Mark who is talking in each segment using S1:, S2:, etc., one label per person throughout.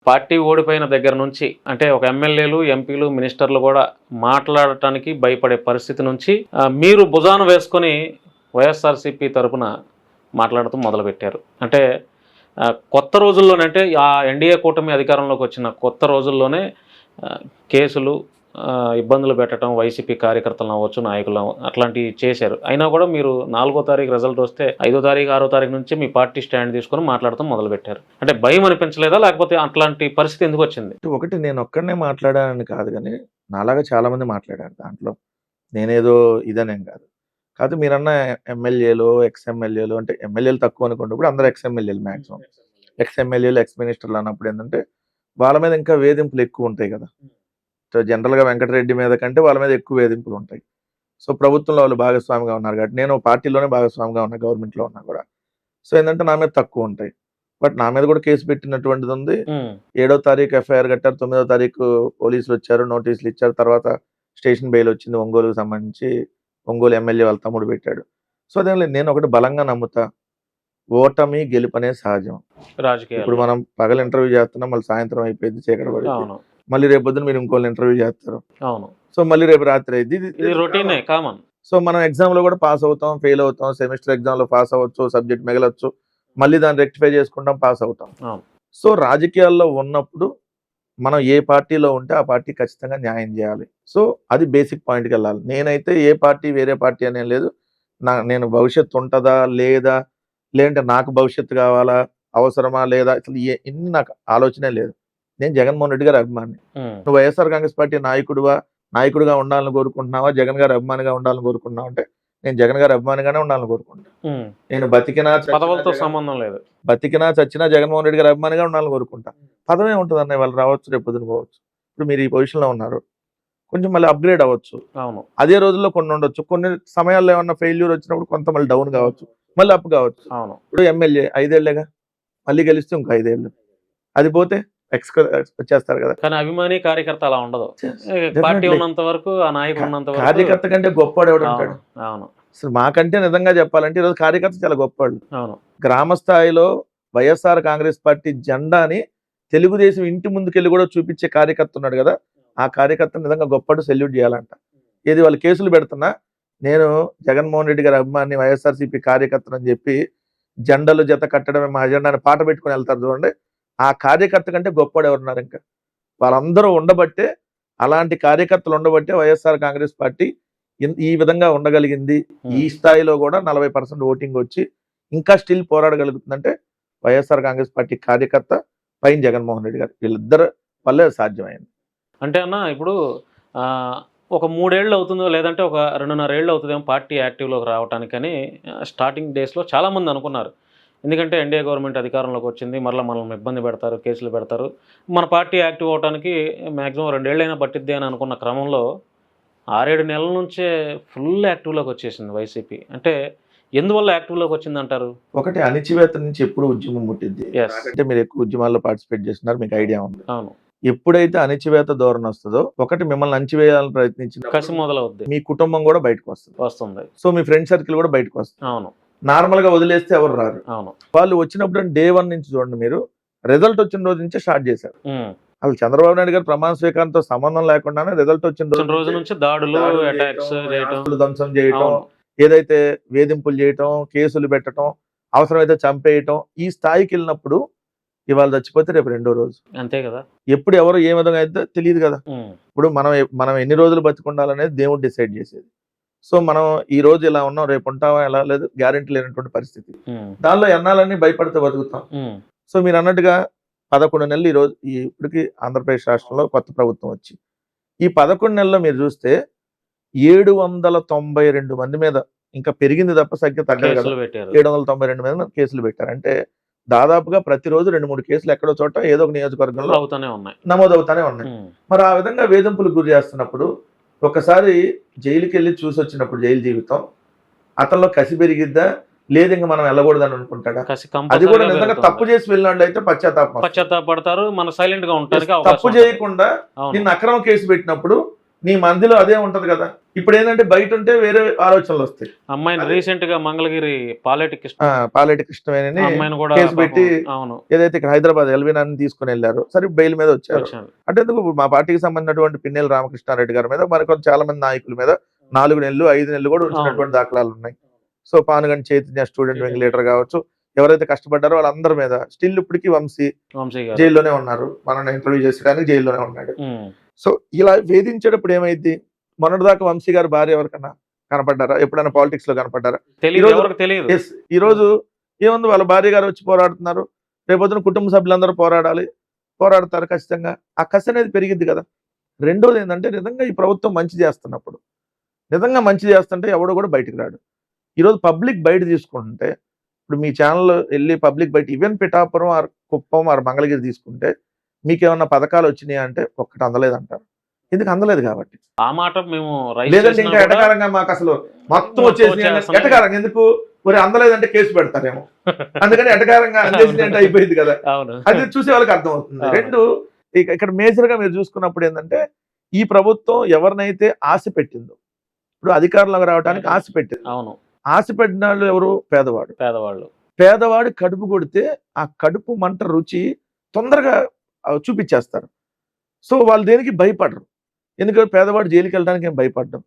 S1: Party ఓడిపోయిన దగ్గర నుంచి అంటే ఒక ఎమ్మెల్యేలు, ఎంపీలు, మినిస్టర్లు కూడా మాట్లాడటానికి భయపడే పరిస్థితి నుంచి మీరు భుజాన వేసుకొని వైఎస్ఆర్సీపీ తరఫున మాట్లాడుతూ మొదలుపెట్టారు. అంటే కొత్త రోజుల్లోనే అంటే ఆ ఎన్డీఏ కూటమి అధికారంలోకి వచ్చిన కొత్త రోజుల్లోనే కేసులు, ఇబ్బందులు పెట్టడం వైసీపీ కార్యకర్తలను అవ్వచ్చు, నాయకులు అట్లాంటివి చేశారు. అయినా కూడా మీరు 4వ తారీఖు రిజల్ట్ వస్తే 5వ తారీఖు, 6వ తారీఖు నుంచి మీ పార్టీ స్టాండ్ తీసుకొని మాట్లాడటం మొదలుపెట్టారు. అంటే భయం అనిపించలేదా, లేకపోతే అట్లాంటి పరిస్థితి ఎందుకు వచ్చింది?
S2: ఒకటి నేను ఒక్కడనే మాట్లాడానని కాదు కానీ నాలాగా చాలా మంది మాట్లాడారు దాంట్లో. నేనేదో ఇదనేం కాదు. కాదు మీరన్న ఎమ్మెల్యేలు, ఎక్స్ ఎమ్మెల్యేలు అంటే ఎమ్మెల్యేలు తక్కువ అనుకోండి. ఇప్పుడు అందరూ ఎక్స్ ఎమ్మెల్యేలు మ్యాక్సిమం. ఎక్స్ ఎమ్మెల్యేలు, ఎక్స్ మినిస్టర్లు అన్నప్పుడు ఏంటంటే వాళ్ళ మీద ఇంకా వేధింపులు ఎక్కువ ఉంటాయి కదా. సో జనరల్‌గా వెంకటరెడ్డి మీద కంటే వాళ్ళ మీద ఎక్కువ వేధింపులు ఉంటాయి. సో ప్రభుత్వంలో వాళ్ళు భాగస్వామిగా ఉన్నారు కాబట్టి నేను పార్టీలోనే భాగస్వామిగా ఉన్నా, గవర్నమెంట్‌లో ఉన్నా కూడా. సో ఏంటంటే నా మీద తక్కువ ఉంటాయి. బట్ నా మీద కూడా కేసు పెట్టినటువంటిది ఉంది. 7వ తారీఖు ఎఫ్ఐఆర్ కట్టారు. 9వ తారీఖు పోలీసులు వచ్చారు, నోటీసులు ఇచ్చారు. తర్వాత స్టేషన్ బెయిల్ వచ్చింది ఒంగోలుకు సంబంధించి. ఒంగోలు ఎమ్మెల్యే వాళ్ళ తమ్ముడు పెట్టాడు. సో అదేం లేదు, నేను ఒకటి బలంగా నమ్ముతా, ఓటమి గెలుపనే సహజం. ఇప్పుడు మనం పగలు ఇంటర్వ్యూ చేస్తున్నాం, మళ్ళీ సాయంత్రం అయిపోయింది, చీకటి పడుతుంది. మళ్ళీ రేపు పొద్దున మీరు ఇంకోళ్ళు ఇంటర్వ్యూ చేస్తారు. సో మళ్ళీ రేపు రాత్రి అయింది. సో మనం ఎగ్జామ్ లో కూడా పాస్ అవుతాం, ఫెయిల్ అవుతాం. సెమిస్టర్ ఎగ్జామ్ లో పాస్ అవ్వచ్చు, సబ్జెక్ట్ మిగలొచ్చు, మళ్ళీ దాన్ని రెక్టిఫై చేసుకుంటాం, పాస్ అవుతాం. సో రాజకీయాల్లో ఉన్నప్పుడు మనం ఏ పార్టీలో ఉంటే ఆ పార్టీ ఖచ్చితంగా న్యాయం చేయాలి. సో అది బేసిక్ పాయింట్కి వెళ్ళాలి. నేనైతే ఏ పార్టీ వేరే పార్టీ అనేం లేదు. నేను భవిష్యత్తు ఉంటుందా లేదా, లేదంటే నాకు భవిష్యత్తు కావాలా, అవసరమా లేదా, అసలు ఇన్ని నాకు ఆలోచనే లేదు. నేను జగన్మోహన్ రెడ్డి గారి అభిమాని. నువ్వు వైఎస్ఆర్ కాంగ్రెస్ పార్టీ నాయకుడిగా ఉండాలని కోరుకుంటున్నావా, జగన్ గారి అభిమానిగా ఉండాలని కోరుకుంటున్నావు అంటే నేను జగన్ గారి అభిమానిగానే ఉండాలని కోరుకుంటా. నేను బతికినా
S1: సంబంధం లేదు,
S2: బతికినా చచ్చినా జగన్మోహన్ రెడ్డి గారి అభిమానిగా ఉండాలని కోరుకుంటా. పదమే ఉంటుంది అన్న, వాళ్ళు రావచ్చు, రేపు పొద్దున పోవచ్చు. ఇప్పుడు మీరు ఈ పొజిషన్ లో ఉన్నారు, కొంచెం మళ్ళీ అప్గ్రేడ్ అవ్వచ్చు. అదే రోజుల్లో కొన్ని ఉండొచ్చు, కొన్ని సమయాల్లో ఏమన్నా ఫెయిల్యూర్ వచ్చినప్పుడు కొంత మళ్ళీ డౌన్ కావచ్చు, మళ్ళీ అప్ కావచ్చు. ఇప్పుడు ఎమ్మెల్యే 5 ఏళ్లేగా, మళ్ళీ గెలిస్తే ఇంకో 5 ఏళ్ళు, అది పోతే వచ్చేస్తారు కదా.
S1: కానీ అభిమాని కార్యకర్త అలా ఉండదు. పార్టీ ఉన్నంత వరకు, ఆ నాయకుడు ఉన్నంత వరకు
S2: కార్యకర్త కంటే గొప్పవాడు ఎవడు ఉంటాడు? అసలు మాకంటే నిజంగా చెప్పాలంటే ఈరోజు కార్యకర్త చాలా గొప్పవాళ్ళు. గ్రామ స్థాయిలో వైఎస్ఆర్ కాంగ్రెస్ పార్టీ జెండాని తెలుగుదేశం ఇంటి ముందుకెళ్ళి కూడా చూపించే కార్యకర్త ఉన్నాడు కదా, ఆ కార్యకర్త నిజంగా గొప్పడు, సెల్యూట్ చేయాలంట. ఏది వాళ్ళు కేసులు పెడుతున్నా, నేను జగన్మోహన్ రెడ్డి గారి అభిమాని, వైఎస్ఆర్సీపీ కార్యకర్తను అని చెప్పి జెండాలు జత కట్టడమే మా జెండాని పాట పెట్టుకుని వెళ్తారు చూడండి, ఆ కార్యకర్త కంటే గొప్పవాడు ఎవరున్నారు? ఇంకా వాళ్ళందరూ ఉండబట్టే, అలాంటి కార్యకర్తలు ఉండబట్టే వైఎస్ఆర్ కాంగ్రెస్ పార్టీ ఈ విధంగా ఉండగలిగింది. ఈ స్థాయిలో కూడా 40% ఓటింగ్ వచ్చి ఇంకా స్టిల్ పోరాడగలుగుతుందంటే వైఎస్ఆర్ కాంగ్రెస్ పార్టీ కార్యకర్త పైన జగన్మోహన్ రెడ్డి గారు, వీళ్ళిద్దరు వల్లే సాధ్యమైంది.
S1: అంటే అన్న ఇప్పుడు ఒక 3 ఏళ్ళు అవుతుందో, లేదంటే ఒక 2.5 ఏళ్ళు అవుతుందేమో పార్టీ యాక్టివ్లోకి రావడానికని స్టార్టింగ్ డేస్లో చాలామంది అనుకున్నారు. ఎందుకంటే ఎన్డీఏ గవర్నమెంట్ అధికారంలోకి వచ్చింది, మరలా మనల్ని ఇబ్బంది పెడతారు, కేసులు పెడతారు, మన పార్టీ యాక్టివ్ అవడానికి మ్యాక్సిమం 2 ఏళ్ళైనా పట్టిద్ది అని అనుకున్న క్రమంలో 6-7 నెలల నుంచే ఫుల్ యాక్టివ్లోకి వచ్చేసింది వైసీపీ. అంటే ఎందువల్ల యాక్టివ్లోకి వచ్చింది అంటారు?
S2: ఒకటి, అణిచివేత నుంచి ఎప్పుడు ఉద్యమం పుట్టింది అంటే మీరు ఎక్కువ ఉద్యమాల్లో పార్టిసిపేట్ చేస్తున్నారు, మీకు ఐడియా ఉంది.
S1: అవును.
S2: ఎప్పుడైతే అణిచివేత ధోరణి వస్తుందో, ఒకటి మిమ్మల్ని అణిచివేయాలని ప్రయత్నించిన
S1: కసి మొదలవుద్ది,
S2: మీ కుటుంబం కూడా బయటకు వస్తుంది. సో మీ ఫ్రెండ్ సర్కిల్ కూడా బయటకు వస్తుంది.
S1: అవును.
S2: నార్మల్ గా వదిలేస్తే ఎవరు రారు.
S1: అవును.
S2: వాళ్ళు వచ్చినప్పుడు డే 1 నుంచి చూడండి, మీరు రిజల్ట్ వచ్చిన రోజు నుంచే స్టార్ట్ చేశారు. అసలు చంద్రబాబు నాయుడు గారు ప్రమాణ స్వీకారంతో సంబంధం లేకుండానే రిజల్ట్ వచ్చిన రోజు నుంచి
S1: దాడులు, అటాక్స్ చేయడం,
S2: ధ్వంసం చేయటం, ఏదైతే వేధింపులు చేయటం, కేసులు పెట్టడం, అవసరమైతే చంపేయటం, ఈ స్థాయికి వెళ్ళినప్పుడు ఇవాళ చచ్చిపోతే రేపు 2వ రోజు.
S1: అంతే కదా.
S2: ఎప్పుడు ఎవరు ఏ విధంగా అయితే తెలియదు కదా. ఇప్పుడు మనం ఎన్ని రోజులు బతికుండాలనేది దేవుడు డిసైడ్ చేసేది. సో మనం ఈ రోజు ఇలా ఉన్నాం, రేపు ఉంటామా ఎలా లేదు గ్యారెంటీ లేనటువంటి పరిస్థితి. దానిలో ఎన్నాలని భయపడితే బతుకుతాం. సో మీరు అన్నట్టుగా 11 నెలలు ఈ రోజు ఇప్పటికి ఆంధ్రప్రదేశ్ రాష్ట్రంలో కొత్త ప్రభుత్వం వచ్చి ఈ 11 నెలల్లో మీరు చూస్తే 792 మంది మీద, ఇంకా పెరిగింది తప్ప సంఖ్య తగ్గదు కదా, 792 మంది కేసులు పెట్టారు. అంటే దాదాపుగా ప్రతిరోజు 2-3 కేసులు ఎక్కడో చోట ఏదో ఒక నియోజకవర్గంలో నమోదవుతానే ఉన్నాయి. మరి ఆ విధంగా వేధింపులకు గురి చేస్తున్నప్పుడు ఒకసారి జైలుకి వెళ్ళి చూసి వచ్చినప్పుడు జైలు జీవితం అతనిలో కసి పెరిగిద్దా, లేదు ఇంకా మనం వెళ్ళకూడదని అనుకుంటాడా? అది కూడా నిజంగా తప్పు చేసి వెళ్ళినట్లు అయితే పశ్చాత్తాపడతారు.
S1: మన సైలెంట్ గా ఉంటారు.
S2: తప్పు చేయకుండా నిన్ను అక్రమ కేసు పెట్టినప్పుడు నీ మందిలో అదే ఉంటది కదా. ఇప్పుడు ఏంటంటే బయట ఉంటే వేరే ఆలోచనలు వస్తాయి.
S1: అమ్మాయిని రీసెంట్ గా మంగళగిరి పాలేటి కృష్ణ
S2: పాలేటి కృష్ణవేణిని
S1: అమ్మాయిని కూడా
S2: కేసు పెట్టి
S1: అవును
S2: ఏదైతే ఇక్కడ హైదరాబాద్ ఎల్బీనాన్ని తీసుకుని వెళ్ళారు, సరే బెయిల్ మీద వచ్చారు.
S1: వచ్చాను.
S2: అంటే ఎందుకు మా పార్టీకి సంబంధించినటువంటి పిన్నెల రామకృష్ణారెడ్డి గారి మీద మరికొంత చాలా మంది నాయకుల మీద 4 నెలలు 5 నెలలు కూడా ఉంచినటువంటి దాఖలాలు ఉన్నాయి. So Panuganti Chaitanya student wing leader కావచ్చు, ఎవరైతే కష్టపడ్డారో వాళ్ళందరి మీద స్టిల్ ఇప్పటికీ వంశీ జైల్లోనే ఉన్నారు. మనం ఇంటర్వ్యూ చేసేదానికి జైల్లోనే ఉన్నాడు. సో ఇలా వేధించేటప్పుడు ఏమైంది? మొన్నటిదాకా వంశీ గారి భార్య ఎవరికన్నా కనపడ్డారా? ఎప్పుడైనా పాలిటిక్స్ లో కనపడ్డారా? ఈ రోజు ఏముంది, వాళ్ళ భార్య గారు వచ్చి పోరాడుతున్నారు. రేపొద్దున కుటుంబ సభ్యులందరూ పోరాడతారు ఖచ్చితంగా. ఆ కసి అనేది పెరిగిద్ది కదా. రెండోది ఏంటంటే, నిజంగా ఈ ప్రభుత్వం మంచి చేస్తున్నప్పుడు, నిజంగా మంచి చేస్తుంటే ఎవడో కూడా బయటకు రాడు. ఈరోజు పబ్లిక్ బయట తీసుకుంటుంటే, ఇప్పుడు మీ ఛానల్ వెళ్ళి పబ్లిక్ బయట even Pithapuram or Kuppam or Mangalagiri తీసుకుంటే మీకేమన్నా పథకాలు వచ్చినాయి అంటే ఒక్కటి అందలేదంటారు. ఎందుకు అందలేదు కాబట్టి.
S1: ఆ మాట మేము
S2: లేదంటే ఇంకా ఎటకారంగా మాకు అసలు మొత్తం వచ్చేసి ఎటకారంగా ఎందుకు మరి అందలేదంటే కేసు పెడతారేమో, అందుకని ఎటకారంగా అందేసి అంటే అయిపోయింది కదా. అది చూసే వాళ్ళకి అర్థం అవుతుంది. రెండు, ఇక్కడ మేజర్ గా మీరు చూసుకున్నప్పుడు ఏంటంటే, ఈ ప్రభుత్వం ఎవరినైతే ఆశ పెట్టిందో, ఇప్పుడు అధికారంలోకి రావడానికి ఆశ పెట్టింది. ఆశ పెట్టిన వాళ్ళు ఎవరు? పేదవాడు కడుపు కొడితే ఆ కడుపు మంట రుచి తొందరగా చూపించేస్తారు. సో వాళ్ళు దేనికి భయపడరు. ఎందుకంటే పేదవాడు జైలుకి వెళ్ళడానికి ఏం భయపడ్డం,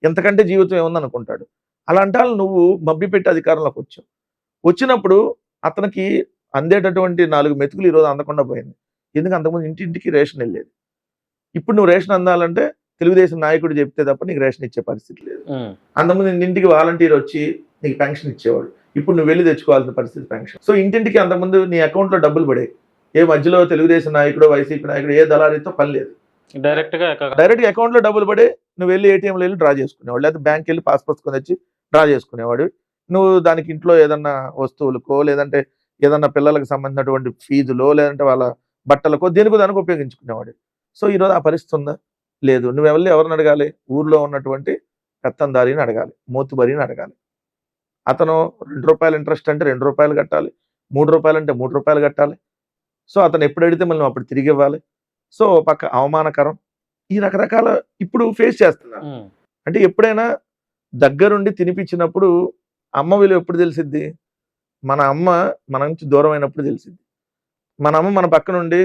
S2: ఎంతకంటే జీవితం ఏముంది అనుకుంటాడు. అలాంటి వాళ్ళు నువ్వు మభ్యపెట్టి అధికారంలోకి వచ్చావు. వచ్చినప్పుడు అతనికి అందేటటువంటి 4 మెతుకులు ఈరోజు అందకుండా పోయింది. ఎందుకు? అంతకుముందు ఇంటింటికి రేషన్ వెళ్ళేది. ఇప్పుడు నువ్వు రేషన్ అందాలంటే తెలుగుదేశం నాయకుడు చెప్తే తప్ప నీకు రేషన్ ఇచ్చే పరిస్థితి లేదు. అంతకుముందు ఇంటింటికి వాలంటీర్ వచ్చి నీకు పెన్షన్ ఇచ్చేవాడు. ఇప్పుడు నువ్వు వెళ్ళి తెచ్చుకోవాల్సిన పరిస్థితి పెన్షన్. సో ఇంటింటికి అంతకుముందు నీ అకౌంట్లో డబ్బులు పడేవి. ఏ మధ్యలో తెలుగుదేశం నాయకుడు వైసీపీ నాయకుడు ఏ దళారీతో పని లేదు. డైరెక్ట్ అకౌంట్ లో డబ్బులు పడే నువ్వు వెళ్ళి ఏటీఎంలో వెళ్ళి డ్రా చేసుకునేవాడు, లేదా బ్యాంక్ వెళ్ళి పాస్ పుస్తకం తెచ్చి డ్రా చేసుకునేవాడు. నువ్వు దానికి ఇంట్లో ఏదన్నా వస్తువులకో, లేదంటే ఏదన్నా పిల్లలకు సంబంధించినటువంటి ఫీజులో, లేదంటే వాళ్ళ బట్టలకో దేనికో దానికి ఉపయోగించుకునేవాడు. సో ఈరోజు ఆ పరిస్థితి ఉందా? లేదు. నువ్వు ఎవరిని అడగాలి? ఊర్లో ఉన్నటువంటి పెత్తందారిని అడగాలి, మోతుబరిని అడగాలి. అతను ₹2 ఇంట్రెస్ట్ అంటే ₹2 కట్టాలి, ₹3 అంటే ₹3 కట్టాలి. సో అతను ఎప్పుడు అడిగితే మళ్ళీ అప్పుడు తిరిగి ఇవ్వాలి. సో పక్క అవమానకరం. ఈ రకరకాల ఇప్పుడు ఫేస్ చేస్తున్నారు. అంటే ఎప్పుడైనా దగ్గరుండి తినిపించినప్పుడు అమ్మ విలువ ఎప్పుడు తెలిసిద్ది? మన అమ్మ మన నుంచి దూరం అయినప్పుడు తెలిసిద్ది. మన అమ్మ మన పక్క నుండి,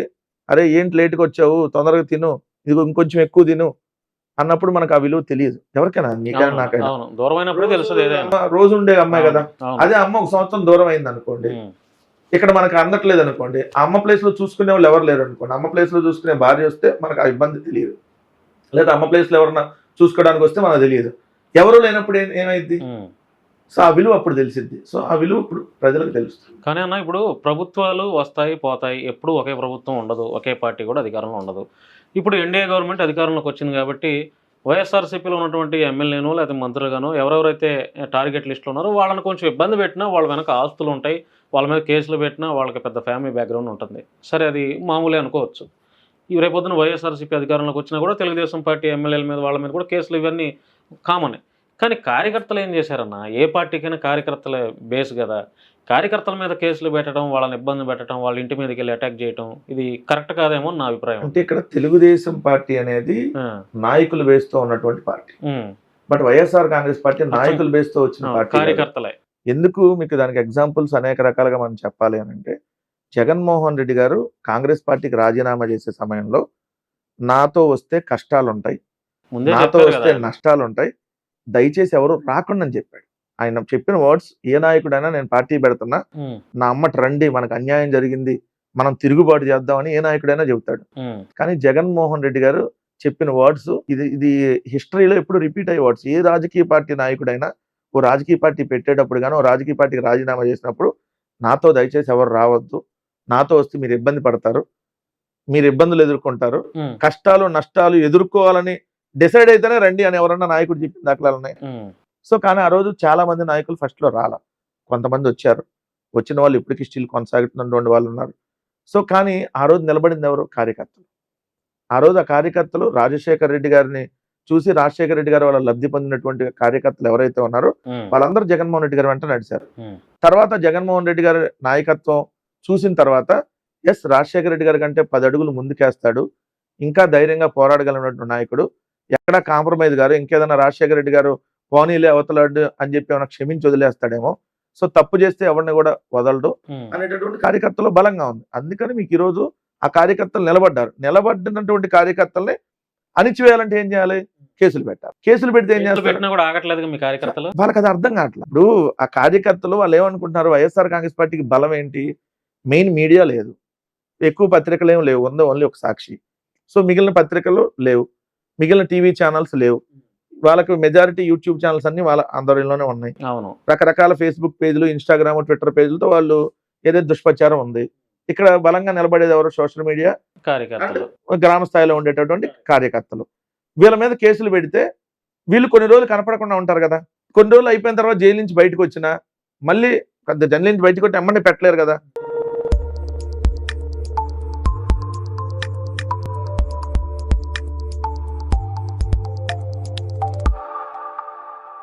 S2: అరే ఏంటి లేట్గా వచ్చావు, తొందరగా తిను, ఇది ఇంకొంచెం ఎక్కువ తిను అన్నప్పుడు మనకు ఆ విలువ తెలియదు. ఎవరికైనా, నీకైనా నాకైనా. రోజు ఉండే అమ్మాయి కదా. అదే అమ్మ 1 సంవత్సరం దూరం అయింది అనుకోండి, ఇక్కడ మనకు అందట్లేదు అనుకోండి, ఆ అమ్మ ప్లేస్ లో చూసుకునే వాళ్ళు ఎవరు లేరు అనుకోండి, అమ్మ ప్లేస్ లో చూసుకునే భార్య వస్తే మనకు ఆ ఇబ్బంది తెలియదు, లేదా అమ్మ ప్లేస్ లో ఎవరన్నా చూసుకోవడానికి వస్తే మనకు తెలియదు. ఎవరు లేనప్పుడు ఏమైంది? సో ఆ విలువ అప్పుడు తెలిసిద్ది. సో ఆ విలువ ఇప్పుడు ప్రజలకు తెలుస్తుంది.
S1: కానీ అన్న, ఇప్పుడు ప్రభుత్వాలు వస్తాయి పోతాయి, ఎప్పుడు ఒకే ప్రభుత్వం ఉండదు, ఒకే పార్టీ కూడా అధికారంలో ఉండదు. ఇప్పుడు ఎన్డీఏ గవర్నమెంట్ అధికారంలోకి వచ్చింది కాబట్టి వైఎస్ఆర్సీపీలో ఉన్నటువంటి ఎమ్మెల్యేనో లేదా మంత్రులుగానో ఎవరెవరైతే టార్గెట్ లిస్టులో ఉన్నారో వాళ్ళని కొంచెం ఇబ్బంది పెట్టినా, వాళ్ళ వెనక ఆస్తులు ఉంటాయి, వాళ్ళ మీద కేసులు పెట్టినా వాళ్ళకి పెద్ద ఫ్యామిలీ బ్యాక్గ్రౌండ్ ఉంటుంది. సరే, అది మామూలే అనుకోవచ్చు. ఈ రేపొద్దున వైఎస్ఆర్సీపీ అధికారంలోకి వచ్చినా కూడా తెలుగుదేశం పార్టీ ఎమ్మెల్యేల మీద, వాళ్ళ మీద కూడా కేసులు ఇవన్నీ కామనే. కానీ కార్యకర్తలు ఏం చేశారన్న? ఏ పార్టీకైనా కార్యకర్తలే బేస్ కదా. కార్యకర్తల మీద కేసులు పెట్టడం, వాళ్ళని ఇబ్బంది పెట్టడం, వాళ్ళ ఇంటి మీదకి వెళ్ళి అటాక్ చేయడం, ఇది కరెక్ట్ కాదేమో నా అభిప్రాయం.
S2: అంటే ఇక్కడ తెలుగుదేశం పార్టీ అనేది నాయకులు బేస్తో ఉన్నటువంటి party, but YSR Congress party నాయకులు బేస్తో వచ్చిన పార్టీ,
S1: కార్యకర్తలే.
S2: ఎందుకు మీకు దానికి ఎగ్జాంపుల్స్ అనేక రకాలుగా మనం చెప్పాలి అని అంటే, జగన్మోహన్ రెడ్డి గారు కాంగ్రెస్ పార్టీకి రాజీనామా చేసే సమయంలో నాతో వస్తే కష్టాలు ఉంటాయి, నాతో వస్తే నష్టాలు ఉంటాయి, దయచేసి ఎవరు రాకుండా అని చెప్పాడు. ఆయన చెప్పిన వర్డ్స్, ఏ నాయకుడైనా నేను పార్టీ పెడుతున్నా, నా అమ్మటి రండి, మనకు అన్యాయం జరిగింది, మనం తిరుగుబాటు చేద్దామని ఏ నాయకుడైనా చెబుతాడు. కానీ జగన్మోహన్ రెడ్డి గారు చెప్పిన వర్డ్స్ ఇది హిస్టరీలో ఎప్పుడు రిపీట్ అయ్యే వర్డ్స్. ఏ రాజకీయ పార్టీ నాయకుడైనా ఓ రాజకీయ పార్టీ పెట్టేటప్పుడు కానీ, ఓ రాజకీయ పార్టీకి రాజీనామా చేసినప్పుడు, నాతో దయచేసి ఎవరు రావద్దు, నాతో వస్తే మీరు ఇబ్బంది పడతారు, మీరు ఇబ్బందులు ఎదుర్కొంటారు, కష్టాలు నష్టాలు ఎదుర్కోవాలని డిసైడ్ అయితేనే రండి అని ఎవరన్నా నాయకుడు చెప్పిన దాఖలాలు ఉన్నాయి. సో కానీ ఆ రోజు చాలా మంది నాయకులు ఫస్ట్ లో రాలా, కొంతమంది వచ్చారు, వచ్చిన వాళ్ళు ఇప్పటికీ స్టిల్ కొనసాగుతున్నటువంటి వాళ్ళు ఉన్నారు. సో కానీ ఆ రోజు నిలబడింది ఎవరు? కార్యకర్తలు. ఆ రోజు ఆ కార్యకర్తలు రాజశేఖర్ రెడ్డి గారిని చూసి, రాజశేఖర రెడ్డి గారు వాళ్ళ లబ్ధి పొందినటువంటి కార్యకర్తలు ఎవరైతే ఉన్నారో వాళ్ళందరూ జగన్మోహన్ రెడ్డి గారు వెంట నడిచారు. తర్వాత జగన్మోహన్ రెడ్డి గారి నాయకత్వం చూసిన తర్వాత, ఎస్ రాజశేఖర రెడ్డి గారి కంటే 10 అడుగులు ముందుకేస్తాడు, ఇంకా ధైర్యంగా పోరాడగలిగినటువంటి నాయకుడు, ఎక్కడా కాంప్రమైజ్ గారు, ఇంకేదైనా రాజశేఖర రెడ్డి గారు పోనీలే అవతలాడు అని చెప్పి ఏమైనా క్షమించి వదిలేస్తాడేమో. సో తప్పు చేస్తే ఎవరిని కూడా వదలడు అనేటటువంటి కార్యకర్తలు బలంగా ఉంది. అందుకని మీకు ఈరోజు ఆ కార్యకర్తలు నిలబడ్డారు. నిలబడినటువంటి కార్యకర్తల్ని అణిచివేయాలంటే ఏం చేయాలి? కేసులు పెట్టాలి. కేసులు పెడితే ఏం చేస్తారు?
S1: పెట్టినా కూడా ఆగట్లేదు మీ కార్యకర్తలు.
S2: వాళ్ళకి అది అర్థం కావట్లేదు. ఇప్పుడు ఆ కార్యకర్తలు వాళ్ళు ఏమనుకుంటున్నారు, వైఎస్ఆర్ కాంగ్రెస్ పార్టీకి బలం ఏంటి? మెయిన్ మీడియా లేదు, ఎక్కువ పత్రికలు ఏం లేవు, ఉంది ఓన్లీ ఒక సాక్షి. సో మిగిలిన పత్రికలు లేవు, మిగిలిన టీవీ ఛానల్స్ లేవు. వాళ్ళకి మెజారిటీ యూట్యూబ్ ఛానల్స్ అన్ని వాళ్ళ ఆధ్వర్యంలోనే ఉన్నాయి.
S1: అవును.
S2: రకరకాల ఫేస్బుక్ పేజీలు, ఇన్స్టాగ్రామ్, ట్విట్టర్ పేజీలతో వాళ్ళు ఏదైతే దుష్ప్రచారం ఉంది. ఇక్కడ బలంగా నిలబడేది ఎవరు? సోషల్ మీడియా
S1: కార్యకర్తలు,
S2: గ్రామ స్థాయిలో ఉండేటటువంటి కార్యకర్తలు. వీళ్ళ మీద కేసులు పెడితే వీళ్ళు కొన్ని రోజులు కనపడకుండా ఉంటారు కదా. కొన్ని రోజులు అయిపోయిన తర్వాత జైలు నుంచి బయటకు వచ్చినా మళ్ళీ జైలు నుంచి బయటకు వచ్చి ఎమ్మని పెట్టలేరు కదా.